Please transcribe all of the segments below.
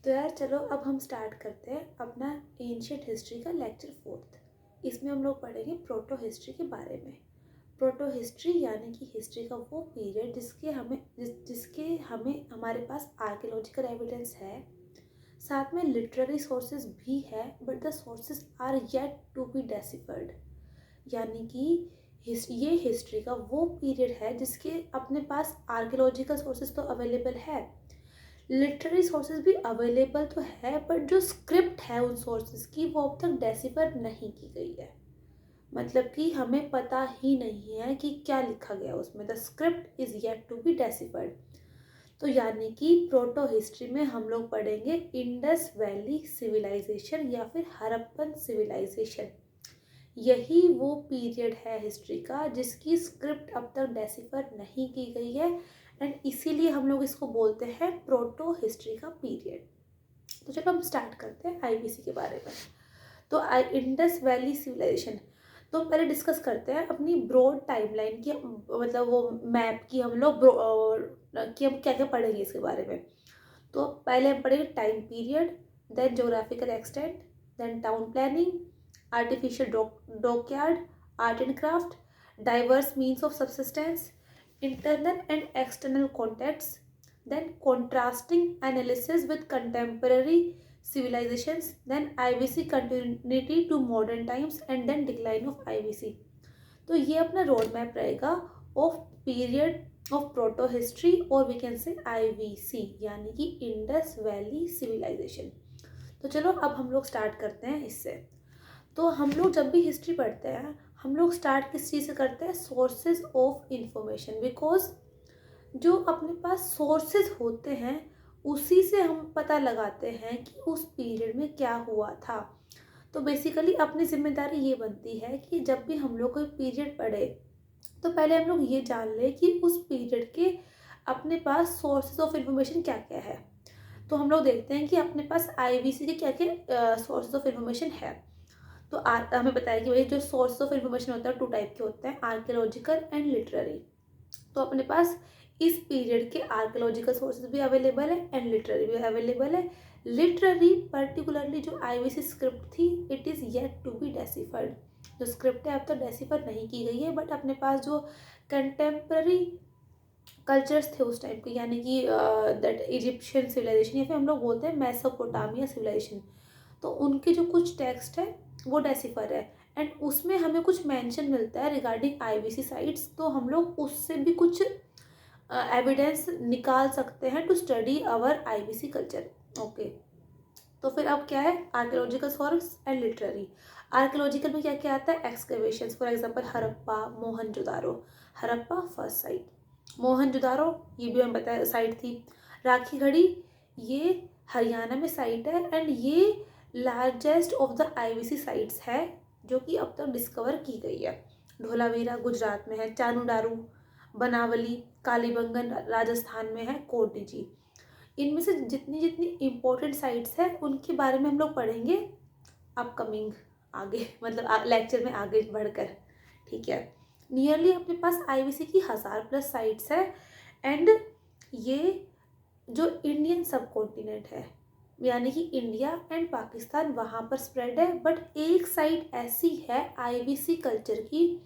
तो यार चलो अब हम स्टार्ट करते हैं अपना एंशियंट हिस्ट्री का लेक्चर 4। इसमें हम लोग पढ़ेंगे प्रोटो हिस्ट्री के बारे में। प्रोटो हिस्ट्री यानी कि हिस्ट्री का वो पीरियड जिसके हमें हमारे पास आर्कियोलॉजिकल एविडेंस है, साथ में लिटरेरी सोर्सेज भी है, but the sources are yet to be deciphered. यानी कि ये हिस्ट्री का वो पीरियड है जिसके अपने पास आर्कियोलॉजिकल सोर्सेज तो अवेलेबल है, लिटरेरी सोर्सेज भी अवेलेबल तो है, बट जो स्क्रिप्ट है उन सोर्सेज की वो अब तक डेसिफर नहीं की गई है। मतलब कि हमें पता ही नहीं है कि क्या लिखा गया उसमें। The script is yet to be deciphered. तो यानी कि प्रोटो हिस्ट्री में हम लोग पढ़ेंगे इंडस वैली सिविलाइजेशन या फिर हड़प्पन सिविलाइजेशन। यही वो पीरियड है हिस्ट्री का जिसकी स्क्रिप्ट अब तक डेसिफर नहीं की गई है, एंड इसीलिए हम लोग इसको बोलते हैं प्रोटो हिस्ट्री का पीरियड। तो चलो हम स्टार्ट करते हैं आईबीसी के बारे में। तो इंडस वैली सिविलाइजेशन तो पहले डिस्कस करते हैं अपनी ब्रॉड टाइमलाइन की, मतलब वो मैप की हम लोग कि हम क्या क्या पढ़ेंगे इसके बारे में। तो पहले हम पढ़ेंगे time period, then geographical extent, then town planning, artificial dockyard, art and craft, diverse means of subsistence, internal and external contexts, then contrasting analysis with contemporary civilizations, then IBC continuity to modern times, and then decline of IBC। तो ये अपना road map रहेगा of period of proto history, और we can say IBC यानी कि Indus valley civilisation. तो चलो अब हम लोग स्टार्ट करते हैं इससे। तो हम लोग जब भी हिस्ट्री पढ़ते हैं हम लोग स्टार्ट किस चीज़ से करते हैं? Sources of information. बिकॉज जो अपने पास सोर्सेज होते हैं उसी से हम पता लगाते हैं कि उस पीरियड में क्या हुआ था। तो बेसिकली अपनी जिम्मेदारी ये बनती है कि जब भी हम लोग कोई पीरियड पढ़े तो पहले हम लोग ये जान लें कि उस पीरियड के अपने पास सोर्सेज ऑफ इंफॉर्मेशन क्या क्या है। तो हम लोग देखते हैं कि अपने पास IBC के क्या क्या सोर्सेज ऑफ इंफॉर्मेशन है। तो हमें बताया कि भाई जो सोर्स ऑफ इंफॉर्मेशन होता है 2 टाइप के होते हैं, आर्कियोलॉजिकल एंड लिटरेरी। तो अपने पास इस पीरियड के आर्कियोलॉजिकल सोर्सेज भी अवेलेबल है एंड लिटरेरी भी अवेलेबल है। लिटरेरी पर्टिकुलरली जो IBC स्क्रिप्ट थी, it is yet to be deciphered. जो स्क्रिप्ट है अब तक डेसिफर नहीं की गई है, बट अपने पास जो कंटेम्प्रेरी कल्चर्स थे उस टाइम के, यानी कि दैट इजिप्शियन सिविलाइजेशन या फिर हम लोग बोलते हैं मेसोपोटामिया सिविलाइजेशन, तो उनके जो कुछ टेक्स्ट है वो डेसिफर है, एंड उसमें हमें कुछ मेंशन मिलता है रिगार्डिंग IBC साइट्स। तो हम लोग उससे भी कुछ एविडेंस निकाल सकते हैं to study our IBC culture. Okay, तो फिर अब क्या है? Archaeological source and literary. Archaeological में क्या क्या आता है? Excavations, for example Harappa, Mohenjodaro. Harappa first site, Mohenjodaro ये भी हमें बताया साइट थी। राखी गढ़ी ये हरियाणा में साइट है, एंड ये largest of the IBC sites है जो कि अब तक डिस्कवर की गई है। धोलावीरा गुजरात में है, चानुडारू बनावली कालीबंगन राजस्थान में है, कोटडीजी। इनमें से जितनी जितनी इम्पोर्टेंट साइट्स हैं उनके बारे में हम लोग पढ़ेंगे अपकमिंग आगे, मतलब लेक्चर में आगे बढ़कर। ठीक है, नियरली अपने पास IBC की 1000+ साइट्स है, एंड ये जो इंडियन सब कॉन्टिनेंट है यानी कि इंडिया एंड पाकिस्तान वहाँ पर स्प्रेड है, बट एक साइट ऐसी है IBC कल्चर की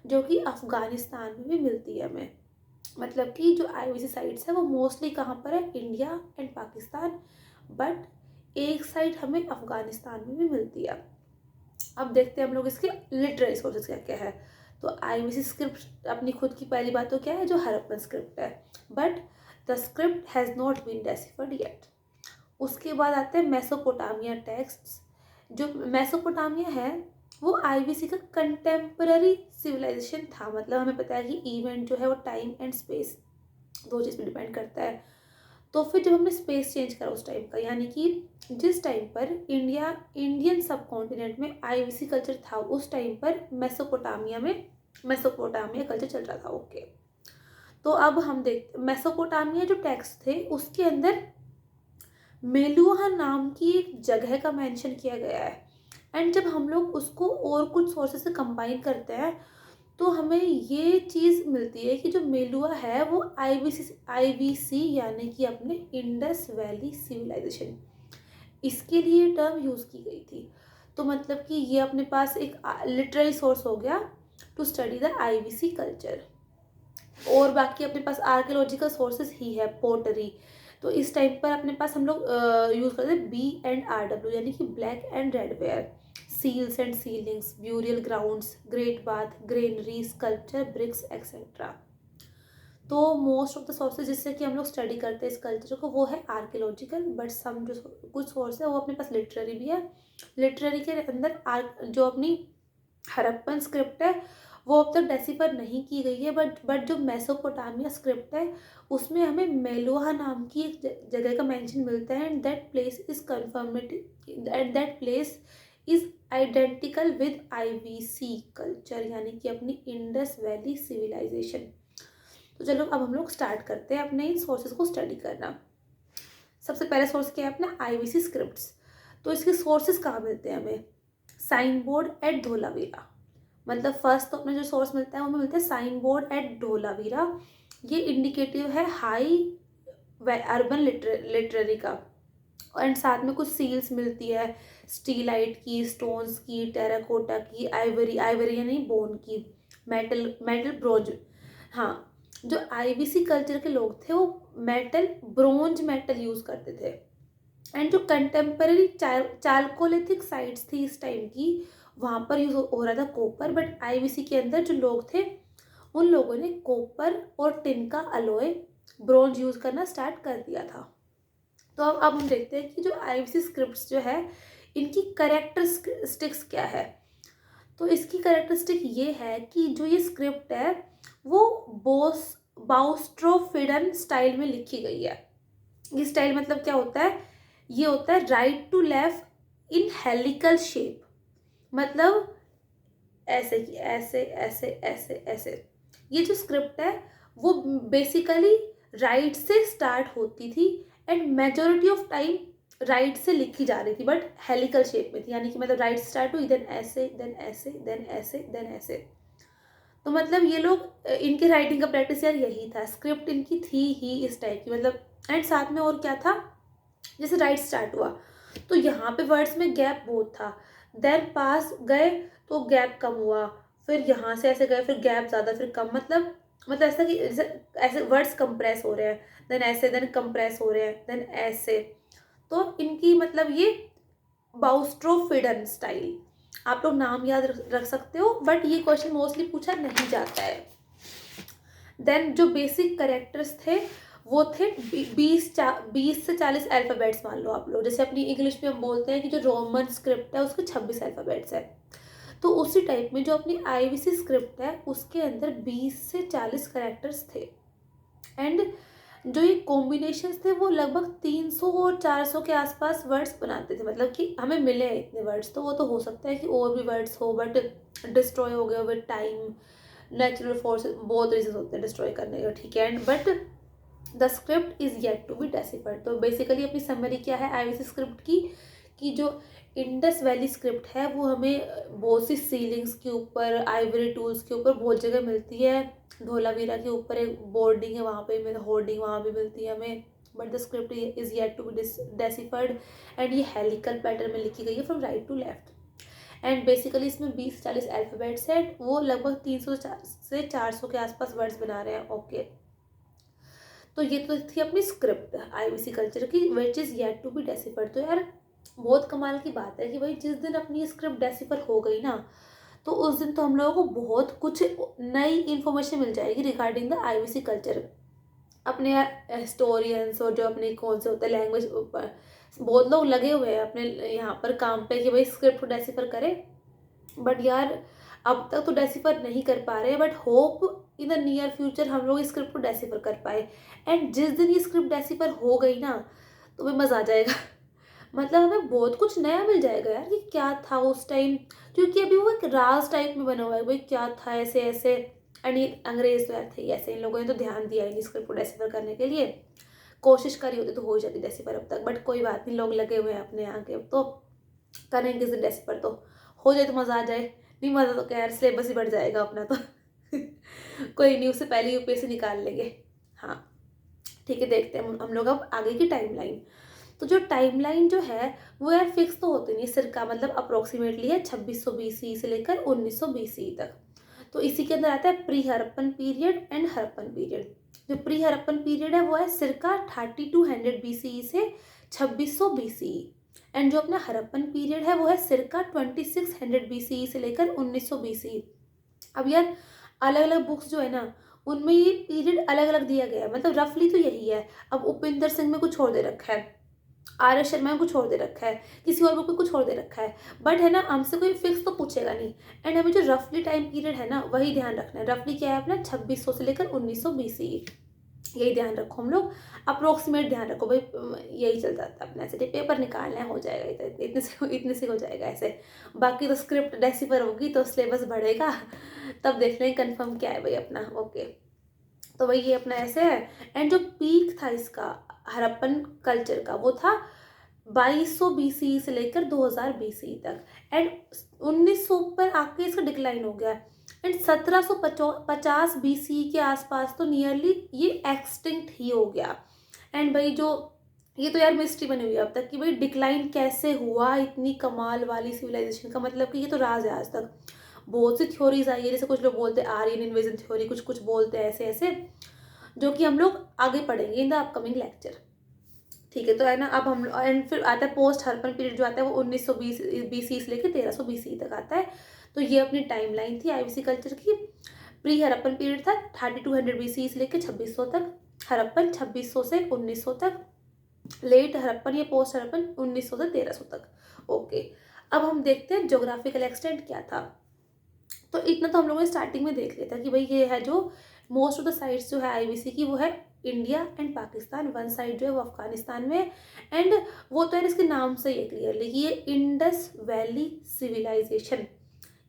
जो कि अफ़गानिस्तान में भी मिलती है हमें। मतलब कि जो IBC साइट्स है वो मोस्टली कहाँ पर है? इंडिया एंड पाकिस्तान, बट एक साइट हमें अफ़गानिस्तान में भी मिलती है। अब देखते हैं हम लोग इसके लिटरेरी सोर्सेज क्या क्या है। तो IBC स्क्रिप्ट अपनी खुद की पहली बात तो क्या है? जो हड़प्पन स्क्रिप्ट है, but the script has not been deciphered yet. उसके बाद आते हैं मेसोपोटामिया टेक्स्ट्स। जो मेसोपोटामिया है वो IBC का कंटेम्पररी सिविलाइजेशन था। मतलब हमें पता है कि इवेंट जो है वो टाइम एंड स्पेस दो चीज़ पे डिपेंड करता है। तो फिर जब हमने स्पेस चेंज करा उस टाइम का, यानी कि जिस टाइम पर इंडियन सब कॉन्टिनेंट में IBC कल्चर था उस टाइम पर मेसोपोटामिया कल्चर चल रहा था। ओके, तो अब हम देखते मेसोपोटामिया जो टेक्स्ट थे उसके अंदर मेलुहा नाम की एक जगह का मेंशन किया गया है, एंड जब हम लोग उसको और कुछ सोर्सेस से कंबाइन करते हैं तो हमें ये चीज़ मिलती है कि जो मेलुआ है वो आईवीसी यानी कि अपने इंडस वैली सिविलाइजेशन, इसके लिए टर्म यूज़ की गई थी। तो मतलब कि ये अपने पास एक लिटरेरी सोर्स हो गया to study the IVC culture. और बाकी अपने पास आर्कियोलॉजिकल सोर्सेज ही है, पोटरी। तो इस टाइम पर अपने पास हम लोग यूज़ करते हैं B&RW यानी कि black and red ware, seals and sealings, burial grounds, great bath, granary, sculpture, bricks etcetera. तो मोस्ट ऑफ द सोर्सेज जिससे कि हम लोग स्टडी करते हैं इस कल्चर को वो है आर्कियोलॉजिकल, बट सम जो कुछ सोर्स है वो अपने पास लिटरेरी भी है। लिटरेरी के अंदर जो अपनी हड़प्पन स्क्रिप्ट है वो अब तक डेसिफर नहीं की गई है, बट जो मेसोपोटामिया स्क्रिप्ट है उसमें हमें मेलुहा नाम की एक जगह का मेंशन मिलता है, and that place is confirmative, and that place is identical with IVC culture यानी कि अपनी इंडस वैली सिविलाइजेशन। तो चलो अब हम लोग स्टार्ट करते हैं अपने इन सोर्सेज को स्टडी करना। सबसे पहले सोर्स क्या है अपना आईवीसी स्क्रिप्ट्स। तो इसके सोर्सेज कहाँ मिलते हैं हमें? Sign board at Dholavira. मतलब फर्स्ट तो अपना जो सोर्स मिलता है वो मिलता है साइन बोर्ड एट धोलावीरा। ये इंडिकेटिव है हाई अर्बन लिटरेरी का। एंड साथ में कुछ सील्स मिलती है, स्टीलाइट की, स्टोन्स की, टेराकोटा की, आइवरी यानी बोन की, मेटल ब्रोंज। हाँ, जो आईवीसी कल्चर के लोग थे वो ब्रोंज मेटल यूज़ करते थे। एंड जो कंटेम्पररी चालकोलिथिक साइट्स थी इस टाइम की, वहाँ पर यूज़ हो रहा था कॉपर, बट आईवीसी के अंदर जो लोग थे उन लोगों ने कॉपर और टिन का अलॉय ब्रोंज यूज़ करना स्टार्ट कर दिया था। तो अब हम देखते हैं कि जो आईवीसी स्क्रिप्ट्स जो है इनकी करेक्टरिस्टिक्स क्या है। तो इसकी करेक्टरिस्टिक ये है कि जो ये स्क्रिप्ट है वो बाउस्ट्रोफिडन स्टाइल में लिखी गई है। ये स्टाइल मतलब क्या होता है? ये होता है right to left in helical shape, मतलब ऐसे कि ऐसे ऐसे ऐसे ऐसे। ये जो स्क्रिप्ट है वो बेसिकली राइट से स्टार्ट होती थी and majority of time right से लिखी जा रही थी, बट हेलिकल शेप में थी, यानी कि मतलब राइट स्टार्ट हुई देन ऐसे देन ऐसे देन ऐसे देन ऐसे। तो मतलब ये लोग इनके राइटिंग का प्रैक्टिस यार यही था, स्क्रिप्ट इनकी थी ही इस टाइप की मतलब। एंड साथ में और क्या था, जैसे राइट स्टार्ट हुआ तो यहाँ पे वर्ड्स में गैप बहुत था, देन पास गए तो गैप कम हुआ, फिर यहाँ से ऐसे गए फिर गैप ज़्यादा फिर कम, मतलब ऐसा कि ऐसे वर्ड्स कंप्रेस हो रहे हैं, देन ऐसे देन कंप्रेस हो रहे हैं देन ऐसे। तो इनकी मतलब ये बाउस्ट्रोफिडन स्टाइल, आप लोग नाम याद रख सकते हो, बट ये क्वेश्चन मोस्टली पूछा नहीं जाता है। देन जो बेसिक कैरेक्टर्स थे वो थे 20 से 40 अल्फ़ाबेट्स मान लो आप लोग, जैसे अपनी इंग्लिश में हम बोलते हैं कि जो रोमन स्क्रिप्ट है उसके 26 अल्फ़ाबेट्स है, तो उसी टाइप में जो अपनी आईवीसी स्क्रिप्ट है उसके अंदर 20 से 40 कैरेक्टर्स थे। एंड जो ये कॉम्बिनेशंस थे वो लगभग 300 और 400 के आसपास वर्ड्स बनाते थे, मतलब कि हमें मिले हैं इतने वर्ड्स, तो वो तो हो सकता है कि और भी वर्ड्स हो, बट डिस्ट्रॉय हो गए विद टाइम, नेचुरल फोर्सेस, बहुत रीजन होते हैं डिस्ट्रॉय करने का, ठीक है। And but the script is yet to be deciphered. तो बेसिकली अपनी समरी क्या है आईवीसी स्क्रिप्ट की, कि जो इंडस वैली स्क्रिप्ट है वो हमें बहुत सी सीलिंग्स के ऊपर, आइवरी टूल्स के ऊपर बहुत जगह मिलती है, धोलावीरा के ऊपर एक बोर्डिंग है वहाँ पे होर्डिंग वहाँ भी मिलती है हमें, but the script is yet to be deciphered. And ये हेलिकल पैटर्न में लिखी गई है from right to left. And basically इसमें 20-40 अल्फ़ाबेट्स है, वो लगभग 300 से 400 के आसपास वर्ड्स बना रहे हैं, ओके। तो ये तो थी अपनी स्क्रिप्ट आईवीसी कल्चर की, which is yet to be deciphered. तो यार बहुत कमाल की बात है कि भाई जिस दिन अपनी स्क्रिप्ट डेसिफर हो गई ना, तो उस दिन तो हम लोगों को बहुत कुछ नई इन्फॉर्मेशन मिल जाएगी रिगार्डिंग द आईवीसी कल्चर। अपने हिस्टोरियंस और जो अपने कौन से होते हैं लैंग्वेज ऊपर बहुत लोग लगे हुए हैं अपने यहाँ पर काम पे कि भाई स्क्रिप्ट को डेसिफर करें, बट यार अब तक तो डेसिफर नहीं कर पा रहे हैं, but hope in the near future हम लोग इस स्क्रिप्ट को डेसिफर कर पाए। एंड जिस दिन ये स्क्रिप्ट डेसिफर हो गई ना तो भाई मज़ा आ जाएगा मतलब हमें बहुत कुछ नया मिल जाएगा यार कि क्या था उस टाइम, क्योंकि अभी वो एक राज टाइप में बना हुआ है भाई क्या था ऐसे ऐसे। एंड ये अंग्रेज तो यार थे ऐसे, इन लोगों ने तो ध्यान दिया ही स्क्रिप्ट को डेसिफर करने के लिए, कोशिश करी होती तो हो जाती डेसिफर अब तक, बट कोई बात नहीं, लोग लगे हुए हैं अपने यहाँ के, तो करेंगे किसी डेसिफर तो हो जाए तो मज़ा आ जाए, नहीं मज़ा तो क्या यार सिलेबस ही बढ़ जाएगा अपना तो कोई नहीं, उससे पहले यूपीएससी निकाल लेंगे। हाँ ठीक है, देखते हैं हम लोग अब आगे की टाइमलाइन। तो जो टाइमलाइन जो है वो यार फिक्स तो होती नहीं, सिरका मतलब अप्रोक्सीमेटली है 2600 बीसी से लेकर 1900 बीसी तक। तो इसी के अंदर आता है pre Harappan period and Harappan period. जो प्री हड़प्पन पीरियड है वो है सिरका 3200 बीसी से 2600 बीसी। एंड जो अपना हड़प्पन पीरियड है वो है सिरका 2600 बीसी से लेकर 1900 बीसी। अब यार अलग अलग बुक्स जो है ना उनमें ये पीरियड अलग अलग दिया गया है, मतलब रफली तो यही है। अब उपिंदर सिंह में कुछ छोड़ दे रखा है, आर एस शर्मा में कुछ छोड़ दे रखा है, किसी और बुक में कुछ छोड़ दे रखा है, बट है ना हमसे कोई फिक्स तो पूछेगा नहीं। एंड हमें जो रफली टाइम पीरियड है ना वही ध्यान रखना है। रफली क्या है अपना 2600 से लेकर 1900 बीसी, यही ध्यान रखो हम लोग। अप्रोक्सीमेट ध्यान रखो भाई, यही चल जाता है अपना। ऐसे पेपर निकालना है, हो जाएगा इतने से हो जाएगा ऐसे। बाकी तो स्क्रिप्ट डेसिफर होगी तो सिलेबस बढ़ेगा, तब देख लेंगे कंफर्म क्या है भाई अपना। ओके, तो भाई ये अपना ऐसे है। एंड जो पीक था इसका हड़प्पन कल्चर का वो था 2200 बीसी से लेकर 2000 बीसी तक। एंड 1900 पर आके इसका डिक्लाइन हो गया। एंड 1750 बीसी के आसपास तो नियरली ये एक्सटिंक्ट ही हो गया। एंड भाई जो ये तो यार मिस्ट्री बनी हुई है अब तक कि भाई डिक्लाइन कैसे हुआ इतनी कमाल वाली सिविलाइजेशन का, मतलब कि ये तो राज है आज तक। बहुत सी थ्योरीज आई है, जैसे कुछ लोग बोलते हैं आर्यन इन्वेजन थ्योरी, कुछ कुछ बोलते हैं ऐसे ऐसे, जो कि हम लोग आगे पढ़ेंगे इन द अपकमिंग लेक्चर। ठीक है, तो है ना अब हम एंड फिर आता है पोस्ट हड़प्पन पीरियड जो आता है वो 1920 बीसी से लेकर 1300 बीसी तक आता है। तो ये अपनी टाइम लाइन थी आईवीसी कल्चर की। प्री हड़प्पन पीरियड था 3200 बीसी से लेकर 2600 तक, हड़प्पन 2600 से 1900 तक, लेट हड़प्पन या पोस्ट हड़प्पन 1900 से 1300 तक। ओके, अब हम देखते हैं ज्योग्राफिकल एक्सटेंट क्या था। तो इतना तो हम लोगों ने स्टार्टिंग में देख लिया था कि भाई ये है जो मोस्ट ऑफ द साइट्स जो है आईवीसी की वो है India and Pakistan, one side जो है वो अफगानिस्तान में। एंड वो तो यार इसके नाम से ही क्लियरली कि ये इंडस वैली सिविलाइजेशन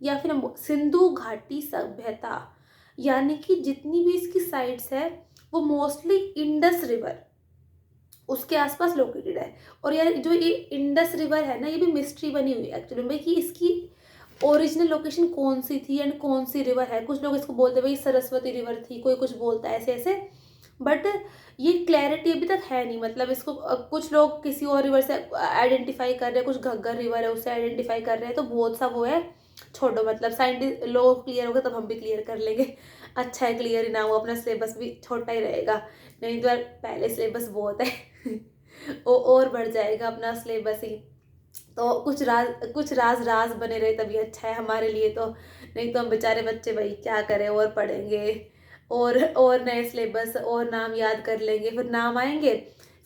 या फिर हम सिंधु घाटी सभ्यता, यानी कि जितनी भी इसकी साइट्स है वो मोस्टली इंडस रिवर उसके आसपास लोकेटेड है। और यार जो ये इंडस रिवर है ना ये भी मिस्ट्री बनी हुई है एक्चुअली में कि इसकी ओरिजिनल लोकेशन कौन सी थी एंड कौन सी रिवर है। कुछ लोग इसको बोलते भाई सरस्वती रिवर थी, कोई कुछ बोलता है ऐसे ऐसे, बट ये क्लैरिटी अभी तक है नहीं। मतलब इसको कुछ लोग किसी और रिवर से आइडेंटिफाई कर रहे हैं, कुछ घग्गर रिवर है उससे आइडेंटिफाई कर रहे हैं, तो बहुत सा वो है। छोड़ो, मतलब साइंटिस्ट लोग क्लियर हो गए तब हम भी क्लियर कर लेंगे। अच्छा है क्लियर ही ना हो, अपना सिलेबस भी छोटा ही रहेगा, नहीं तो यार पहले सिलेबस बहुत है और बढ़ जाएगा अपना सिलेबस ही। तो कुछ राज बने रहे तभी अच्छा है हमारे लिए, तो नहीं तो हम बेचारे बच्चे भाई क्या करें, और पढ़ेंगे और नए सिलेबस और नाम याद कर लेंगे, फिर नाम आएंगे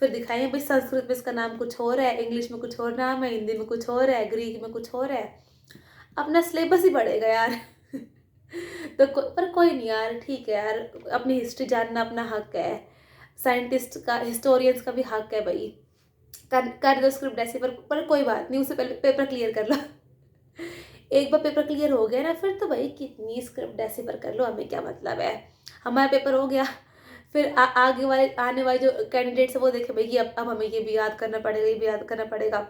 फिर दिखाएंगे भाई संस्कृत में इसका नाम कुछ और है, इंग्लिश में कुछ और नाम है, हिंदी में कुछ और है, ग्रीक में कुछ और है, अपना सिलेबस ही बढ़ेगा यार तो पर कोई नहीं यार, ठीक है यार, अपनी हिस्ट्री जानना अपना हक है, साइंटिस्ट का हिस्टोरियंस का भी हक है भाई। कर दो स्क्रिप्ट ऐसे, पर कोई बात नहीं, उससे पहले पेपर क्लियर कर लो एक बार पेपर क्लियर हो गया ना फिर तो भाई कितनी स्क्रिप्ट ऐसे पर कर लो, हमें क्या मतलब है। हमारा पेपर हो गया, फिर आगे वाले आने वाले जो कैंडिडेट्स है वो देखे भाई कि अब हमें ये भी याद करना पड़ेगा, ये भी याद करना पड़ेगा।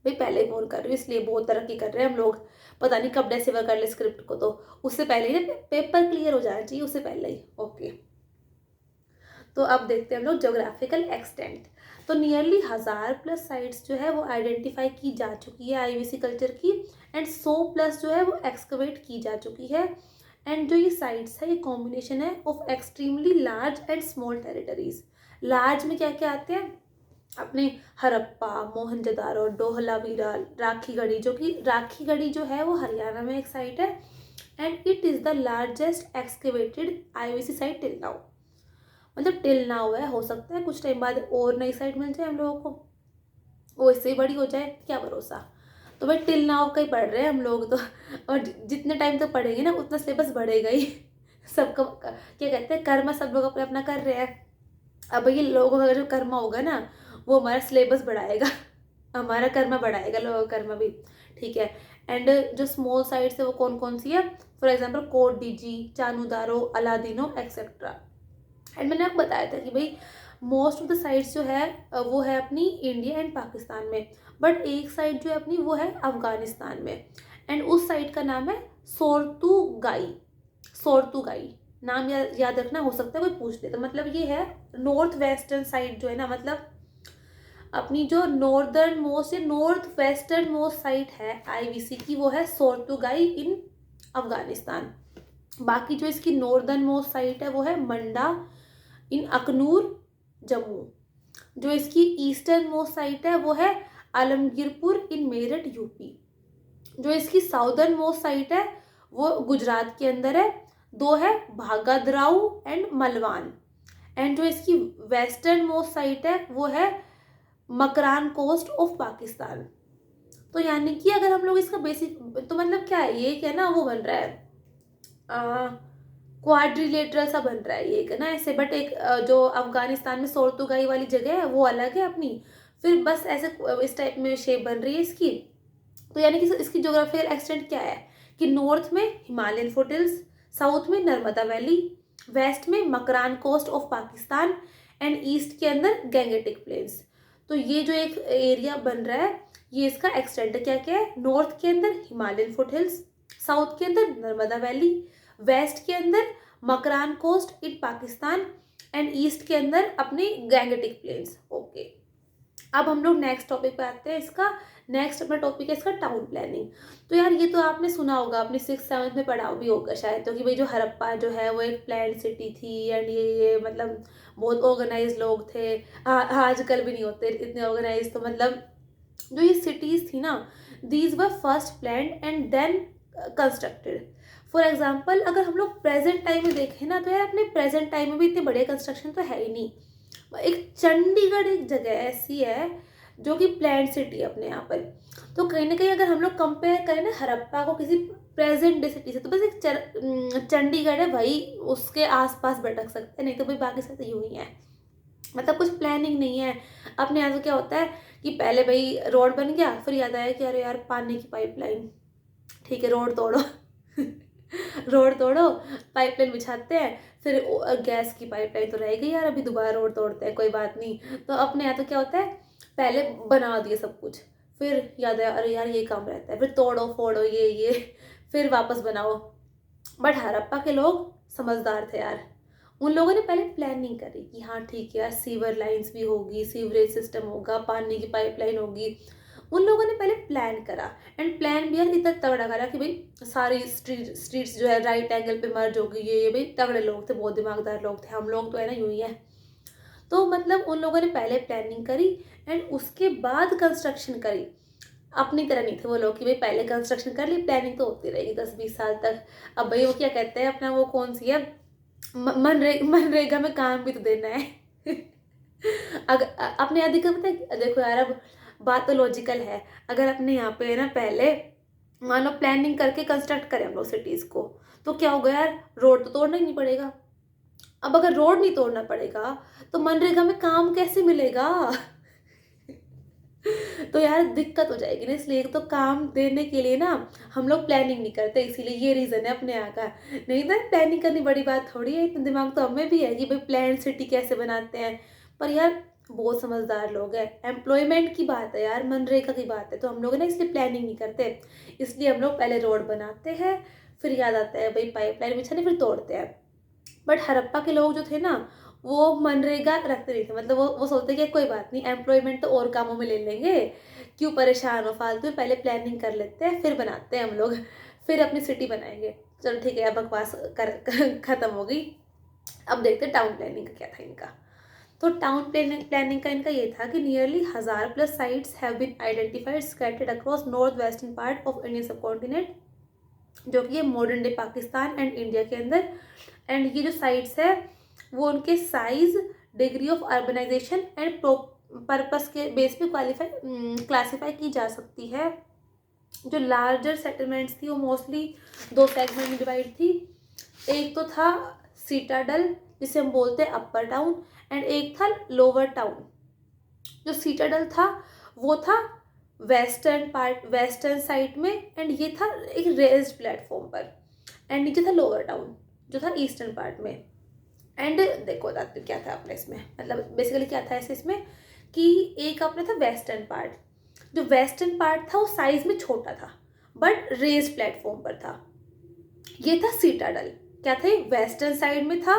भाई पहले ही फोन कर रही हूँ इसलिए बहुत तरक्की कर रहे हैं हम लोग, पता नहीं कब डिलीवर कर ले स्क्रिप्ट को, तो उससे पहले ही ना पेपर क्लियर हो जाना चाहिए, उससे पहले ही। ओके, तो अब देखते हैं हम लोग ज्योग्राफिकल एक्सटेंट। तो नियरली 1000+ साइट्स जो है वो आइडेंटिफाई की जा चुकी है आईवीसी कल्चर की, एंड 100+ जो है वो एक्सकवेट की जा चुकी है। एंड जो ये साइट्स है ये कॉम्बिनेशन है of extremely large and small territories. Large में क्या क्या आते हैं अपने हड़प्पा, मोहनजोदारो, डोहलावीरा, राखीगढ़ी, जो कि राखीगढ़ी जो है वो हरियाणा में एक साइट है, and it is the largest excavated IVC site till now. मतलब टिल नाउ है, हो सकता है कुछ टाइम बाद और नई साइट मिल जाए हम लोगों को, वो इससे ही बड़ी हो जाए, क्या भरोसा। तो भाई टिल नाउ का ही पढ़ रहे हैं हम लोग तो, और जितने टाइम तक पढ़ेंगे ना उतना सिलेबस बढ़ेगा ही सबका क्या कहते हैं कर्मा, सब लोग अपना अपना कर रहे हैं। अब ये लोगों का जो कर्मा होगा ना वो हमारा सिलेबस बढ़ाएगा हमारा कर्मा बढ़ाएगा, लोगों का कर्मा भी। ठीक है, एंड जो स्मॉल साइट्स है वो कौन कौन सी है, for example Kot Diji, Chanhudaro, Allahdino etcetera. And मैंने आपको बताया था कि भाई मोस्ट ऑफ द साइट्स जो है वो है अपनी इंडिया एंड पाकिस्तान में, बट एक साइट जो है अपनी वो है अफगानिस्तान में। एंड उस साइट का नाम है सोरतुगाई, सोरतुगाई नाम याद रखना, हो सकता है कोई पूछ ले। तो मतलब ये है नॉर्थ वेस्टर्न साइड जो है ना, मतलब अपनी जो नॉर्दर्न मोस्ट या नॉर्थ वेस्टर्न मोस्ट साइट है आईवीसी की, वो है सोर्टुगाई इन अफगानिस्तान। बाकी जो इसकी नॉर्दर्न मोस्ट साइट है वो है मंडा इन अखनूर जम्मू। जो इसकी ईस्टर्न मोस्ट साइट है वो है आलमगीरपुर इन मेरठ यूपी। जो इसकी साउदर्न मोस्ट साइट है वो गुजरात के अंदर है। दो है भागादराऊ एंड मलवान। एंड जो इसकी वेस्टर्न मोस्ट साइट है वो है मकरान कोस्ट ऑफ पाकिस्तान। तो यानी कि अगर हम लोग इसका बेसिक, तो मतलब क्या है, ये क्या ना वो बन रहा है क्वाड्रिलेटरल सा बन रहा है ये, है ना ऐसे। बट एक जो अफगानिस्तान में सोर्तुगाई वाली जगह है वो अलग है अपनी, फिर बस ऐसे इस टाइप में शेप बन रही है इसकी। तो यानी कि इसकी ज्योग्राफिकल एक्सटेंट क्या है कि नॉर्थ में हिमालयन फुटहिल्स, साउथ में नर्मदा वैली, वेस्ट में Makran coast of Pakistan and east के अंदर गैंगेटिक प्लेन्स। तो ये जो एक एरिया बन रहा है ये इसका एक्सटेंट क्या क्या है, नॉर्थ के अंदर हिमालयन फुटहिल्स, साउथ के अंदर नर्मदा वैली, वेस्ट के अंदर Makran coast in Pakistan and east के अंदर अपने गैंगेटिक प्लेन्स। ओके, अब हम लोग नेक्स्ट टॉपिक पे आते हैं। इसका नेक्स्ट अपना टॉपिक है इसका टाउन प्लानिंग। तो यार ये तो आपने सुना होगा, अपने 6th-7th में पढ़ा भी होगा शायद, तो कि भाई जो हड़प्पा जो है वो एक प्लान्ड सिटी थी एंड ये मतलब बहुत ऑर्गेनाइज लोग थे। आजकल भी नहीं होते इतने ऑर्गेनाइज। तो मतलब जो ये सिटीज़ थी ना, these were first planned and then constructed. For example अगर हम लोग प्रेजेंट टाइम में देखें ना, तो यार अपने प्रेजेंट टाइम में भी इतने बड़े कंस्ट्रक्शन तो है ही नहीं। एक चंडीगढ़ एक जगह ऐसी है जो कि प्लान्ड सिटी है अपने यहाँ पर। तो कहीं ना कहीं अगर हम लोग कंपेयर करें ना हड़प्पा को किसी प्रेजेंट डे सिटी से, तो बस एक चंडीगढ़ है भाई, उसके आसपास भटक सकते हैं, नहीं तो भाई बाकी सब यूं ही है। मतलब कुछ प्लानिंग नहीं है। अपने यहाँ तो क्या होता है कि पहले भाई रोड बन गया, फिर याद आया कि अरे यार पानी की पाइपलाइन, ठीक है रोड तोड़ो रोड तोड़ो, पाइपलाइन बिछाते हैं, फिर गैस की पाइपलाइन तो रह गई यार, अभी दोबारा रोड तोड़ते हैं, कोई बात नहीं। तो अपने यहाँ तो क्या होता है, पहले बना दिए सब कुछ, फिर याद आया अरे यार ये काम रहता है, फिर तोड़ो फोड़ो ये फिर वापस बनाओ। बट हड़प्पा के लोग समझदार थे यार, उन लोगों ने पहले प्लानिंग करी कि हाँ ठीक है यार सीवर लाइंस भी होगी, सीवरेज सिस्टम होगा, पानी की पाइपलाइन होगी। उन लोगों ने पहले प्लान करा एंड प्लान भी यार इतना तगड़ा करा कि भाई सारी स्ट्रीट्स जो है राइट एंगल पे मर्ज होगी। ये भाई तगड़े लोग थे, बहुत दिमागदार लोग थे। हम लोग तो है ना यूं ही है। तो मतलब उन लोगों ने पहले प्लानिंग करी एंड उसके बाद कंस्ट्रक्शन करी। अपनी तरह नहीं थे वो लोग कि भाई पहले कंस्ट्रक्शन कर ली, प्लानिंग तो होती रहेगी 10-20 साल तक। अब भाई वो क्या कहते हैं अपना, वो कौन सी है, मनरेगा में काम भी तो देना है अगर अपने यहाँ दिक्कत पता है, देखो यार अब बात तो लॉजिकल है। अगर अपने यहाँ पे ना पहले मान लो प्लानिंग करके कंस्ट्रक्ट करें हम लोग सिटीज़ को, तो क्या होगा यार, रोड तो तोड़ना ही नहीं पड़ेगा। अब अगर रोड नहीं तोड़ना पड़ेगा तो मनरेगा में काम कैसे मिलेगा तो यार दिक्कत हो जाएगी ना। इसलिए तो काम देने के लिए ना हम लोग प्लानिंग नहीं करते, इसीलिए ये रीज़न है अपने यहाँ का। नहीं तो प्लानिंग करनी बड़ी बात थोड़ी है, इतना दिमाग तो हमें भी है कि भाई प्लान सिटी कैसे बनाते हैं। पर यार बहुत समझदार लोग हैं, एम्प्लॉयमेंट की बात है यार, मनरेगा की बात है, तो हम लोग ना इसलिए प्लानिंग नहीं करते। इसलिए हम लोग पहले रोड बनाते हैं, फिर याद आता है भाई पाइपलाइन बिछाने, फिर तोड़ते हैं। बट हड़प्पा के लोग जो थे ना वो मनरेगा रखते नहीं थे। मतलब वो सोचते कि कोई बात नहीं, एम्प्लॉयमेंट तो और कामों में ले लेंगे, क्यों परेशान हो फालतू, पहले प्लानिंग कर लेते हैं, फिर बनाते हैं हम लोग, फिर अपनी सिटी बनाएंगे। चलो ठीक है, अब बकवास खत्म हो गई। अब देखते हैं टाउन प्लानिंग का क्या था इनका। तो टाउन प्लानिंग का इनका ये था कि nearly 1000+ sites have been identified scattered across north western part of Indian subcontinent, जो कि ये modern day Pakistan and India के अंदर। एंड ये जो साइट्स है वो उनके size, degree of urbanisation and purpose के बेस पे क्लासीफाई की जा सकती है। जो लार्जर सेटलमेंट्स थी वो मोस्टली 2 सेगमेंट में डिवाइड थी। एक तो था सीटाडल जिसे हम बोलते हैं अपर टाउन, एंड एक था लोअर टाउन। जो सीटाडल था वो था वेस्टर्न साइड में, एंड ये था एक रेज्ड प्लेटफॉर्म पर, एंड नीचे था लोअर टाउन जो था ईस्टर्न पार्ट में। एंड देखो बताते क्या था अपने इसमें, मतलब बेसिकली क्या था ऐसे इसमें कि एक अपना था वेस्टर्न पार्ट। जो वेस्टर्न पार्ट था वो साइज में छोटा था बट रेज्ड प्लेटफॉर्म पर था, ये था सीटाडल। क्या था, वेस्टर्न साइड में था,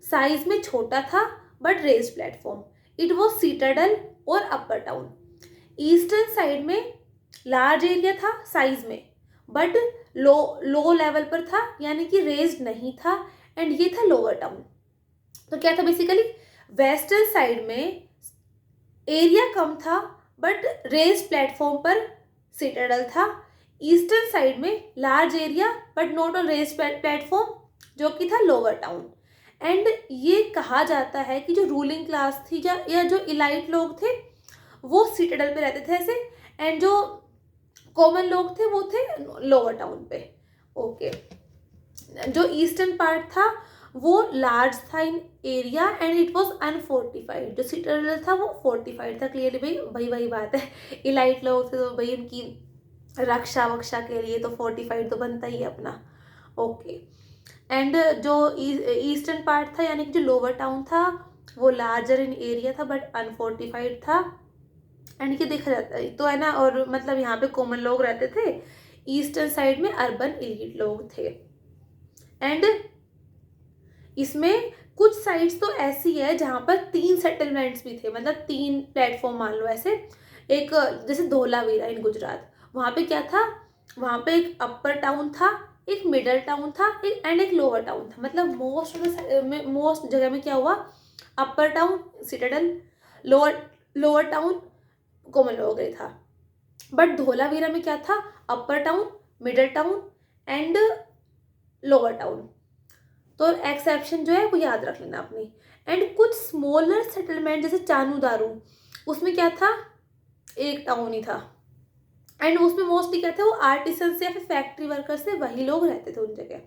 साइज में छोटा था but raised platform, it was citadel और अपर टाउन। ईस्टर्न साइड में लार्ज एरिया था साइज में बट लो लेवल पर था, यानी कि रेज्ड नहीं था, एंड ये था लोअर टाउन। तो क्या था बेसिकली, वेस्टर्न साइड में एरिया कम था बट रेज्ड प्लेटफॉर्म पर सिटाडल था। ईस्टर्न साइड में large area but not on raised platform, जो कि था लोअर टाउन। एंड ये कहा जाता है कि जो रूलिंग क्लास थी या जो इलाइट लोग थे वो सिटाडल पे रहते थे ऐसे, एंड जो कॉमन लोग थे वो थे लोअर टाउन पे। ओके, जो ईस्टर्न पार्ट था वो लार्ज था इन एरिया एंड इट वाज अनफोर्टिफाइड। जो सिटाडल था वो फोर्टिफाइड था। क्लियरली भाई वही बात है, इलाइट लोग थे तो भाई उनकी रक्षा वक्षा के लिए तो फोर्टिफाइड तो बनता ही है अपना। ओके, एंड जो ईस्टर्न पार्ट था यानी कि जो लोअर टाउन था वो लार्जर इन एरिया था बट अनफोर्टिफाइड था, एंड ये देखा जाता है तो है ना। और मतलब यहाँ पे कॉमन लोग रहते थे, ईस्टर्न साइड में अर्बन एलिट लोग थे। एंड इसमें कुछ साइड्स तो ऐसी है जहाँ पर 3 सेटलमेंट्स भी थे, मतलब 3 प्लेटफॉर्म मान लो ऐसे। एक जैसे धोलावीरा इन गुजरात, वहाँ पे क्या था, वहाँ पे एक अपर टाउन था, एक मिडल टाउन था, एंड एक लोअर टाउन था। मतलब मोस्ट जगह में क्या हुआ, upper town citadel, lower town common लोग गए था। बट धोलावीरा में क्या था, upper town, middle town and lower town. तो एक्सेप्शन जो है वो याद रख लेना अपनी। एंड कुछ स्मॉलर सेटलमेंट जैसे चानू दारू, उसमें क्या था, एक टाउन ही था, एंड उसमें मोस्टली क्या था, वो आर्टिसन से या फिर फैक्ट्री वर्कर से वही लोग रहते थे उन जगह।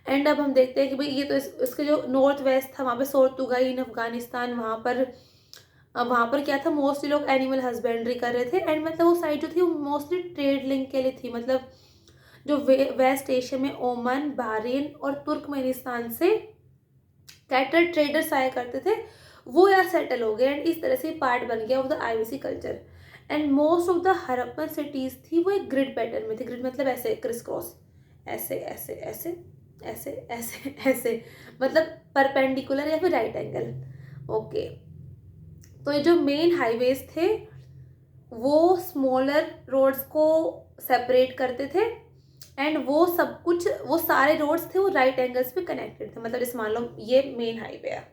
एंड अब हम देखते हैं कि भाई ये तो इसके जो नॉर्थ वेस्ट था वहाँ पे सोर्तुगाई इन अफगानिस्तान, वहाँ पर क्या था, मोस्टली लोग एनिमल हस्बेंड्री कर रहे थे। एंड मतलब वो साइड जो थी वो मोस्टली ट्रेड लिंक के लिए थी। मतलब जो वेस्ट एशिया में ओमान, बहरीन और तुर्कमेनिस्तान से कैटल ट्रेडर्स आया करते थे, वो यहाँ सेटल हो गए, एंड इस तरह से पार्ट बन गया of the IVC culture. And most of the Harappan cities थी वो एक ग्रिड पैटर्न में थी। ग्रिड मतलब ऐसे क्रिस क्रॉस, ऐसे ऐसे ऐसे ऐसे ऐसे ऐसे, मतलब परपेंडिकुलर या फिर राइट एंगल। ओके, तो ये जो मेन हाईवेज थे वो स्मॉलर रोड्स को सेपरेट करते थे, एंड वो सब कुछ, वो सारे रोड्स थे वो राइट एंगल्स पे कनेक्टेड थे। मतलब जैसे मान लो ये मेन हाईवे है,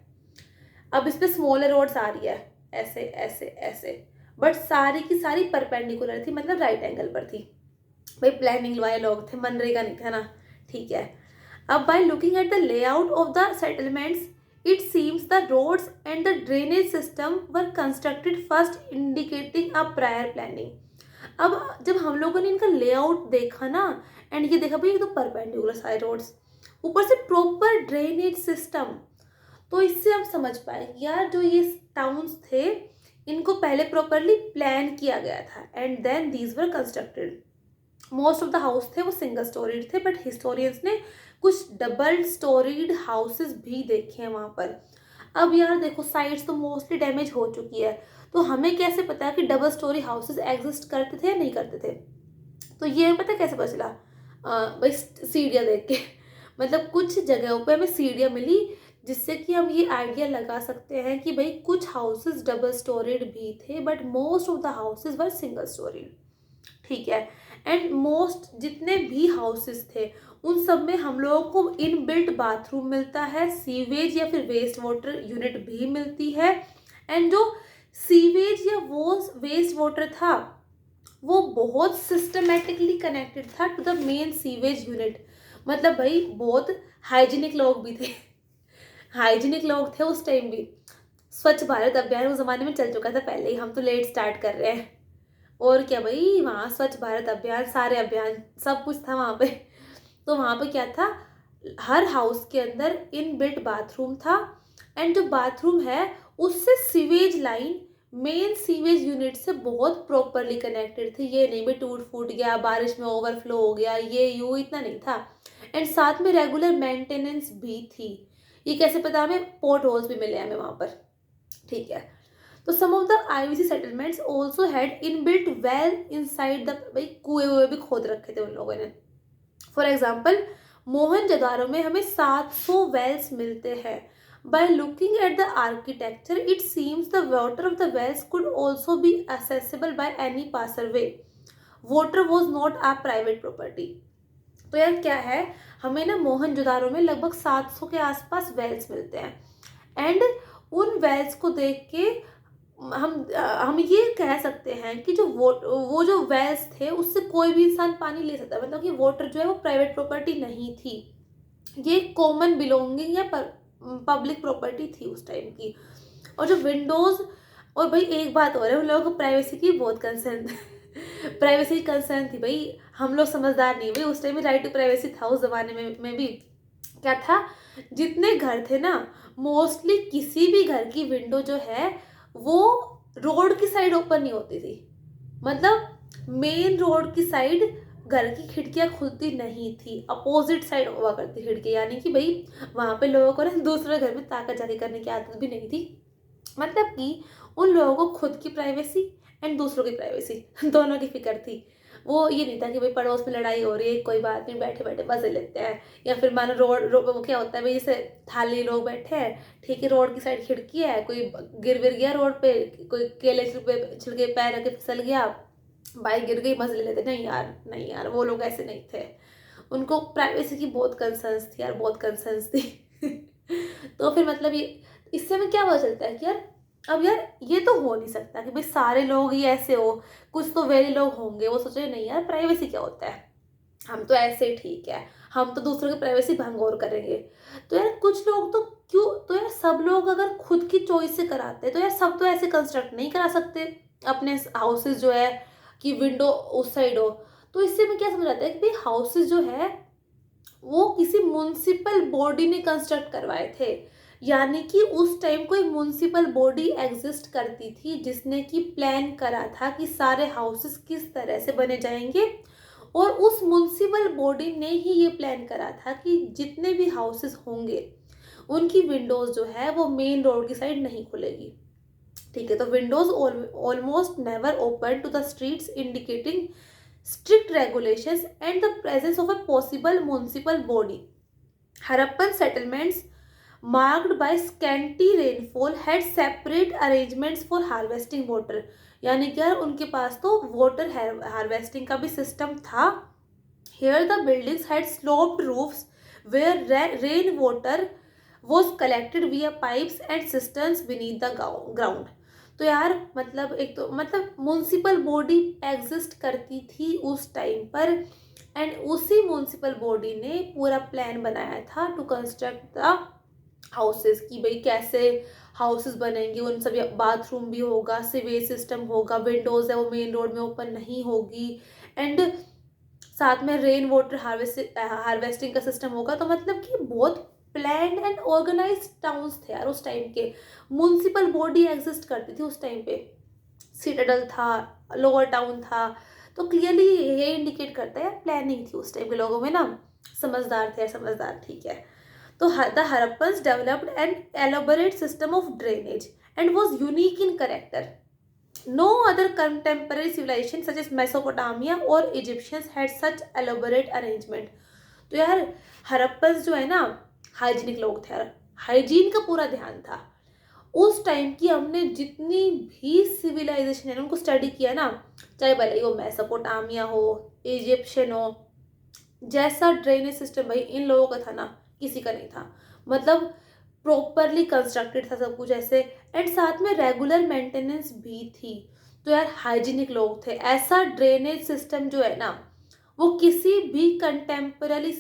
अब इस पे स्मॉलर रोड्स आ रही है ऐसे ऐसे ऐसे, बट सारी की सारी परपेंडिकुलर थी, मतलब राइट एंगल पर थी। भाई प्लानिंग वाले लोग थे, मनरेगा नहीं था ना, ठीक है। अब by looking at the layout of the settlements, it seems the roads and the drainage system were constructed first, indicating a prior planning. अब जब हम लोगों ने इनका लेआउट देखा ना, एंड ये देखा भाई ये तो परपेंडिकुलर सारे रोड्स, ऊपर से प्रॉपर ड्रेनेज सिस्टम, तो इससे हम समझ पाए यार जो ये टाउन्स थे इनको पहले प्रॉपरली प्लान किया गया था, and then these were constructed. Most of the house थे वो सिंगल स्टोरीड थे, बट हिस्टोरियंस ने कुछ डबल स्टोरीड हाउसेस भी देखे हैं वहाँ पर। अब यार देखो साइट्स तो मोस्टली डैमेज हो चुकी है, तो हमें कैसे पता कि डबल स्टोरी हाउसेस एग्जिस्ट करते थे या नहीं करते थे। तो ये हमें पता कैसे पता चला, भाई सीढ़ियाँ देख के मतलब कुछ जगहों पे हमें सीढ़ियाँ मिली, जिससे कि हम ये आइडिया लगा सकते हैं कि भाई कुछ हाउसेस डबल स्टोरीड भी थे, but most of the houses were single storeyed, ठीक है। एंड मोस्ट जितने भी हाउसेस थे उन सब में हम लोगों को इनबिल्ट बाथरूम मिलता है, सीवेज या फिर वेस्ट वाटर यूनिट भी मिलती है। एंड जो सीवेज या वो वेस्ट वाटर था वो बहुत सिस्टमेटिकली कनेक्टेड था to the main sewage unit. मतलब भाई बहुत हाइजीनिक लोग भी थे हाइजीनिक लोग थे उस टाइम भी। स्वच्छ भारत अभियान उस ज़माने में चल चुका था पहले ही, हम तो लेट स्टार्ट कर रहे हैं। और क्या भाई, वहाँ स्वच्छ भारत अभियान, सारे अभियान सब कुछ था वहाँ पे। तो वहाँ पे क्या था, हर हाउस के अंदर इनबिल्ट बाथरूम था, एंड जो बाथरूम है उससे sewage line main sewage unit से बहुत प्रॉपरली कनेक्टेड थे। ये नहीं भी टूट फूट गया, बारिश में ओवरफ्लो हो गया, ये इतना नहीं था। एंड साथ में रेगुलर मेंटेनेंस भी थी। ये कैसे पता, हमें पोर्ट होल्स भी मिले हमें वहाँ पर, ठीक है। तो some of the IVC settlements also had inbuilt well inside the, भाई कुएं भी खोद रखे थे उन लोगों ने। फॉर एग्जाम्पल मोहनजोदारो में हमें 700 वेल्स मिलते हैं। By looking at the architecture, it seems the water of the wells could also be accessible by any passerby. Water was not a private property. तो यार क्या है, हमें ना मोहनजोदारो में लगभग 700 के आसपास वेल्स मिलते हैं एंड उन वेल्स को देख के हम ये कह सकते हैं कि जो वो जो वेल्स थे उससे कोई भी इंसान पानी ले सकता है, मतलब कि वाटर जो है वो प्राइवेट प्रॉपर्टी नहीं थी, ये कॉमन बिलोंगिंग या पब्लिक प्रॉपर्टी थी उस टाइम की। और जो विंडोज, और भाई एक बात और है, उन लोगों को प्राइवेसी की बहुत कंसर्न प्राइवेसी की कंसर्न थी भाई, हम लोग समझदार नहीं भाई, उस टाइम में राइट टू प्राइवेसी था उस जमाने में भी। क्या था, जितने घर थे ना मोस्टली किसी भी घर की विंडो जो है वो रोड की साइड ओपन नहीं होती थी, मतलब मेन रोड की साइड घर की खिड़कियां खुलती नहीं थी, अपोजिट साइड हुआ करती खिड़की, यानी कि भाई वहां पे लोगों को ना दूसरे घर में ताका झाकी करने की आदत भी नहीं थी, मतलब कि उन लोगों को खुद की प्राइवेसी एंड दूसरों की प्राइवेसी दोनों की फिक्र थी। वो ये नहीं था कि भाई पड़ोस में लड़ाई हो रही है कोई बात नहीं बैठे बैठे मजे लेते हैं, या फिर मानो रोड क्या होता है भाई, जैसे थाली लोग बैठे हैं ठीक है, रोड की साइड खिड़की है, कोई गिर गया रोड पे, कोई केले छिलके पैर रख के फिसल गया, बाइक गिर गई, मजे ले लेते, नहीं यार नहीं यार, वो लोग ऐसे नहीं थे, उनको प्राइवेसी की बहुत कंसर्न्स थी यार, बहुत कंसर्न्स थी तो फिर मतलब ये इससे हमें क्या पता चलता है कि यार अब यार ये तो हो नहीं सकता कि भाई सारे लोग ही ऐसे हो, कुछ तो वेरी लोग होंगे वो सोचे नहीं यार प्राइवेसी क्या होता है, हम तो ऐसे ठीक है, हम तो दूसरों की प्राइवेसी भंग और करेंगे। तो यार कुछ लोग तो क्यों, तो यार सब लोग अगर खुद की चॉइस से कराते तो यार सब तो ऐसे कंस्ट्रक्ट नहीं करा सकते अपने हाउसेज जो है कि विंडो उस साइड हो। तो इससे हमें क्या समझ आता है कि भाई हाउसेज जो है वो किसी म्युनिसिपल बॉडी ने कंस्ट्रक्ट करवाए थे, यानी कि उस टाइम कोई म्युनिसिपल बॉडी एग्जिस्ट करती थी जिसने कि प्लान करा था कि सारे हाउसेस किस तरह से बने जाएंगे, और उस म्युनिसिपल बॉडी ने ही ये प्लान करा था कि जितने भी हाउसेस होंगे उनकी विंडोज जो है वो मेन रोड की साइड नहीं खुलेगी, ठीक है। तो windows almost never open to the streets, indicating strict regulations and the presence of a possible municipal body. Harappan settlements marked by scanty rainfall had separate arrangements for harvesting water. यानी कि यार उनके पास तो water harvesting का भी system था। Here the buildings had sloped roofs where rain water was collected via pipes and cisterns beneath the ground. तो यार मतलब एक तो मतलब म्युनिसिपल बॉडी एग्जिस्ट करती थी उस टाइम पर, एंड उसी म्युनिसिपल बॉडी ने पूरा प्लान बनाया था टू कंस्ट्रक्ट द हाउसेस, कि भाई कैसे हाउसेस बनेंगे, उन सभी बाथरूम भी होगा, सीवेज सिस्टम होगा, विंडोज है वो मेन रोड में ओपन नहीं होगी, एंड साथ में रेन वाटर हार्वेस्टिंग का सिस्टम होगा। तो मतलब कि बहुत प्लान्ड एंड ऑर्गेनाइज्ड टाउन्स थे यार उस टाइम के, म्युनिसिपल बॉडी एग्जिस्ट करती थी उस टाइम पे, सिटाडल था, लोअर टाउन था, तो क्लियरली ये इंडिकेट करता है यार प्लानिंग थी उस टाइम के लोगों में ना, समझदार थे, समझदार, ठीक है। तो the Harappans developed N elaborate system of drainage and was unique in character. No other contemporary civilization such as Mesopotamia or Egyptians had such elaborate arrangement. तो यार हरप्पन्स जो है ना हाइजीनिक लोग थे यार, हाइजीन का पूरा ध्यान था उस टाइम की। हमने जितनी भी सिविलाइजेशन है उनको स्टडी किया ना, चाहे भले वो मेसोपोटामिया हो, इजिप्शियन हो, जैसा ड्रेनेज सिस्टम भाई इन लोगों का था ना किसी का नहीं था, मतलब प्रॉपरली कंस्ट्रक्टेड था सब कुछ ऐसे, एंड साथ में रेगुलर मेंटेनेंस भी थी। तो यार हाइजीनिक लोग थे, ऐसा ड्रेनेज सिस्टम जो है ना वो किसी भी कंटेम्पररी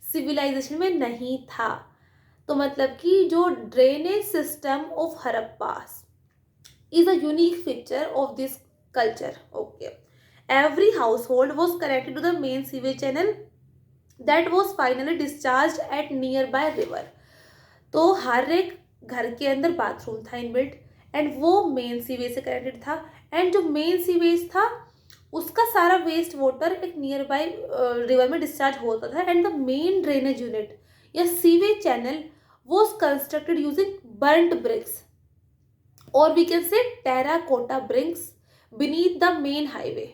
सिविलाइजेशन में नहीं था। तो मतलब कि जो drainage system of Harappas is a unique feature of this culture. Okay, every household was connected to the main sewage channel that was finally discharged at nearby river. तो हर एक घर के अंदर बाथरूम था इनबिल्ट, एंड वो मेन सीवेज से connected था, and जो मेन सीवेज था उसका सारा वेस्ट वाटर एक नियर बाई रिवर में डिस्चार्ज होता था, and the main drainage unit या sewage channel was constructed using burnt bricks, or we can say terracotta bricks beneath the main highway.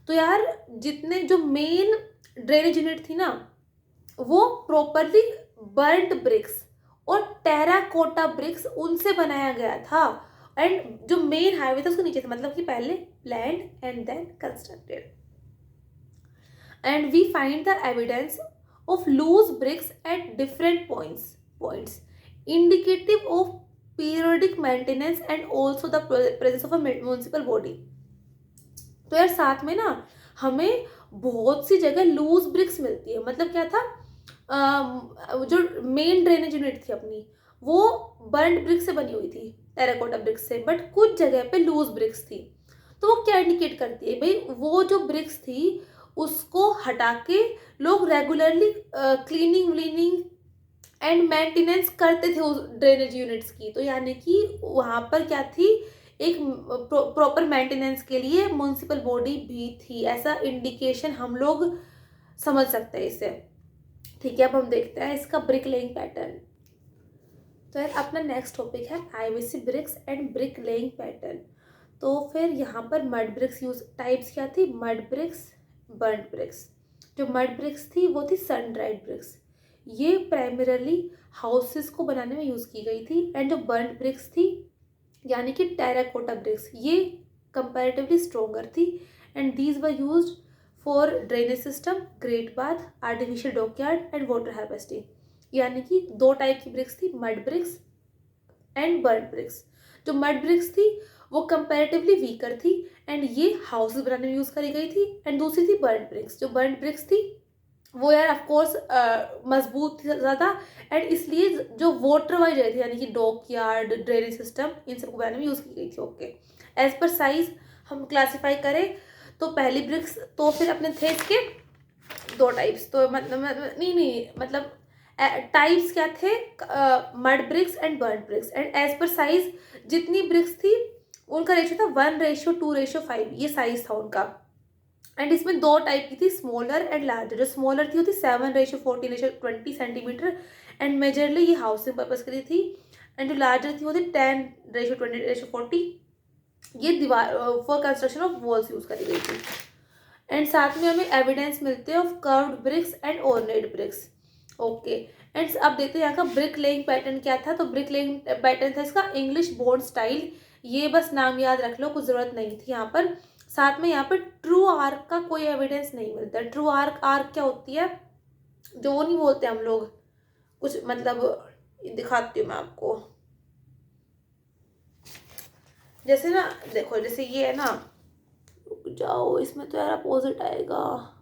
तो यार जितने जो मेन ड्रेनेज यूनिट थी ना वो प्रॉपरली बर्न्ड ब्रिक्स और टेराकोटा ब्रिक्स उनसे बनाया गया था, एंड जो मेन हाईवे था उसके नीचे था, मतलब कि पहले planned and then constructed. And we find the evidence of loose bricks at different points indicative of periodic maintenance and also the presence of a municipal body. तो यार साथ में ना हमें बहुत सी जगह लूज ब्रिक्स मिलती है, मतलब क्या था, जो मेन ड्रेनेज यूनिट थी अपनी वो बर्न्ड ब्रिक्स से बनी हुई थी, टेराकोटा ब्रिक्स से, बट कुछ जगह पे लूज ब्रिक्स थी। तो वो क्या इंडिकेट करती है भाई, वो जो ब्रिक्स थी उसको हटा के लोग रेगुलरली क्लीनिंग व्लीनिंग एंड मेंटेनेंस करते थे उस ड्रेनेज यूनिट्स की। तो यानी कि वहाँ पर क्या थी, एक प्रॉपर मेंटेनेंस के लिए म्युनिसिपल बॉडी भी थी, ऐसा इंडिकेशन हम लोग समझ सकते हैं इससे। ठीक है, अब हम देखते हैं इसका ब्रिक लेइंग पैटर्न। तो यार अपना नेक्स्ट टॉपिक है IVC bricks and brick laying pattern. तो फिर यहाँ पर मड ब्रिक्स यूज टाइप्स क्या थी, मड ब्रिक्स, बर्न्ड ब्रिक्स। जो मड ब्रिक्स थी वो थी सन ड्राइड ब्रिक्स, ये प्राइमरली हाउसेस को बनाने में यूज़ की गई थी। एंड जो बर्न्ड ब्रिक्स थी यानी कि टेराकोटा ब्रिक्स, ये कंपैरेटिवली स्ट्रोंगर थी, and these were used for drainage system, great bath, artificial dockyard and water harvesting. यानी कि दो टाइप की ब्रिक्स थी, mud bricks and burned bricks. जो मड ब्रिक्स थी वो कंपैरेटिवली वीकर थी एंड ये हाउसेस बनाने में यूज़ करी गई थी, एंड दूसरी थी बर्न्ड ब्रिक्स। जो बर्न्ड ब्रिक्स थी वो यार ऑफकोर्स मजबूत थी ज़्यादा, एंड इसलिए जो वाटर वाइज रही थी यानी कि डॉक यार्ड, ड्रेनेज सिस्टम, इन सबको बनाने में यूज़ की गई थी। ओके, एज पर साइज हम क्लासीफाई करें तो पहली ब्रिक्स, तो फिर अपने थे इसके दो टाइप्स, तो मतलब टाइप्स क्या थे, mud bricks and burned bricks. And as per size जितनी ब्रिक्स थी उनका रेशियो था 1:2:5, ये साइज था उनका। एंड इसमें दो टाइप की थी, स्मॉलर एंड लार्जर। जो स्मॉलर थी वो थी 7:14:20 सेंटीमीटर, एंड मेजरली ये हाउसिंग पर्पज के लिए थी। एंड जो लार्जर थी वो थी 10:20:40, ये दीवार for construction of walls use करी गई थी। एंड साथ में हमें एविडेंस मिलते हैं of curved bricks and ornate bricks. Okay, and अब देखते हैं यहाँ का ब्रिक लेइंग पैटर्न क्या था। तो ब्रिक लेइंग पैटर्न था इसका इंग्लिश बोर्ड स्टाइल, ये बस नाम याद रख लो, कुछ जरूरत नहीं थी यहाँ पर। साथ में यहाँ पर ट्रू आर्क का कोई एविडेंस नहीं मिलता। ट्रू आर्क, आर्क क्या होती है, जो वो नहीं बोलते हम लोग कुछ, मतलब दिखाती हूँ मैं आपको। जैसे ना देखो, जैसे ये है ना, रुक जाओ इसमें तो यार अपोजिट आएगा,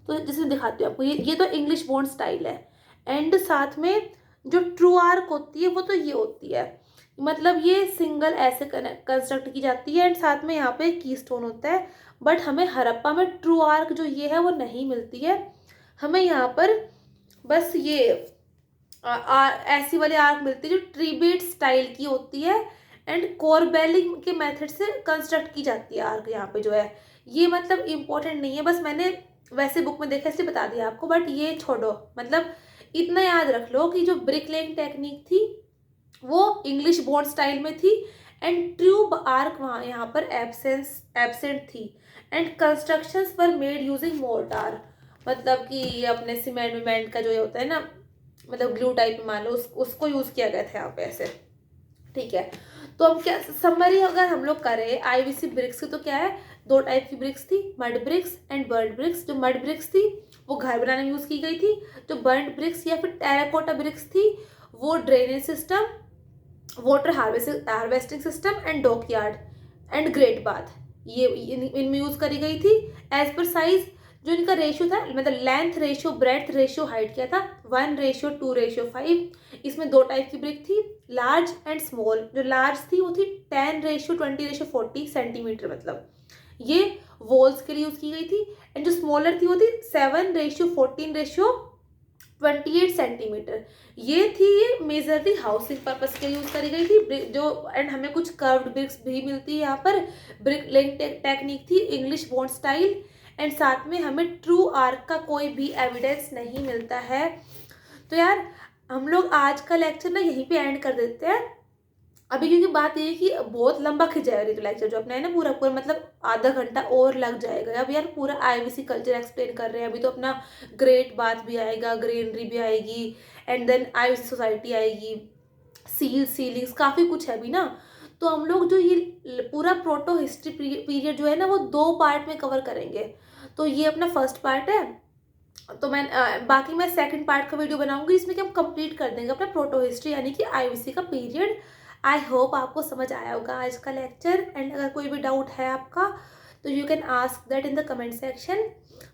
तो जैसे दिखाती हूँ आपको, ये तो इंग्लिश बोर्ड स्टाइल है। एंड साथ में जो ट्रू आर्क होती है वो तो ये होती है, मतलब ये सिंगल ऐसे कंस्ट्रक्ट की जाती है, एंड साथ में यहाँ पे की स्टोन होता है। बट हमें हड़प्पा में ट्रू आर्क जो ये है वो नहीं मिलती है, हमें यहाँ पर बस ये ऐसी वाली आर्क मिलती है जो ट्रीबेट स्टाइल की होती है, एंड कोरबेलिंग के मेथड से कंस्ट्रक्ट की जाती है आर्क। यहाँ पे जो है ये मतलब इम्पोर्टेंट नहीं है, बस मैंने वैसे बुक में देखा इसलिए बता दिया आपको, बट ये छोड़ो, मतलब इतना याद रख लो कि जो ब्रिक लेइंग टेक्निक थी वो इंग्लिश बोर्ड स्टाइल में थी, एंड ट्यूब आर्क वहाँ यहाँ पर एब्सेंट थी, and constructions were made using mortar, मतलब कि ये अपने सीमेंट विमेंट का जो ये होता है ना, मतलब ग्लू टाइप मान लो, उसको यूज़ किया गया था यहाँ पे ऐसे। ठीक है, तो अब क्या समरी अगर हम लोग करें आईवीसी ब्रिक्स की, तो क्या है, दो टाइप की ब्रिक्स थी, mud bricks and burned bricks. जो मड ब्रिक्स थी वो घर बनाने में यूज़ की गई थी, जो बर्न्ड ब्रिक्स या फिर टेराकोटा ब्रिक्स थी वो drainage system, water harvesting system and dockyard and great bath, ये इनमें यूज़ करी गई थी। एज पर साइज जो इनका रेशियो था, मतलब length ratio, breadth ratio, height क्या था, 1:2:5। इसमें दो टाइप की ब्रिक थी, लार्ज एंड स्मॉल। जो लार्ज थी वो थी 10:20:40 सेंटीमीटर, मतलब ये वॉल्स के लिए यूज़ की गई थी। एंड जो स्मॉलर थी वो थी 7:14:28 सेंटीमीटर, ये थी ये मेजरली हाउसिंग पर्पस के यूज़ करी गई थी जो। एंड हमें कुछ कर्व्ड ब्रिक्स भी मिलती है यहाँ पर। ब्रिक लेइंग टेक्निक थी इंग्लिश बोर्ड स्टाइल, एंड साथ में हमें ट्रू आर्क का कोई भी एविडेंस नहीं मिलता है। तो यार हम लोग आज का लेक्चर ना यहीं पे एंड कर देते हैं। अभी क्योंकि बात ये है कि बहुत लंबा खिंच जाएगा तो लेक्चर जो अपना है ना, पूरा पूरा मतलब आधा घंटा और लग जाएगा। अब यार पूरा आईवीसी कल्चर एक्सप्लेन कर रहे हैं, अभी तो अपना ग्रेट बाथ भी आएगा, ग्रीनरी भी आएगी, एंड देन आईवीसी सोसाइटी आएगी, सीलिंग्स, काफ़ी कुछ है अभी ना। तो हम लोग जो ये पूरा प्रोटो हिस्ट्री पीरियड जो है ना, वो 2 पार्ट में कवर करेंगे। तो ये अपना फर्स्ट पार्ट है। तो मैं बाकी मैं सेकंड पार्ट का वीडियो बनाऊंगी, इसमें कि हम कंप्लीट कर देंगे अपना प्रोटो हिस्ट्री यानी कि आईवीसी का पीरियड। आई होप आपको समझ आया होगा आज का लेक्चर, एंड अगर कोई भी डाउट है आपका तो you can ask that in the comment section.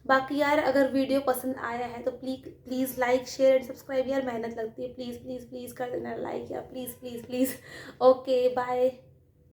बाकी यार अगर वीडियो पसंद आया है तो please like share and subscribe, यार मेहनत लगती है, प्लीज़ प्लीज़ प्लीज़ कर देना लाइक, यार please please please. Okay bye.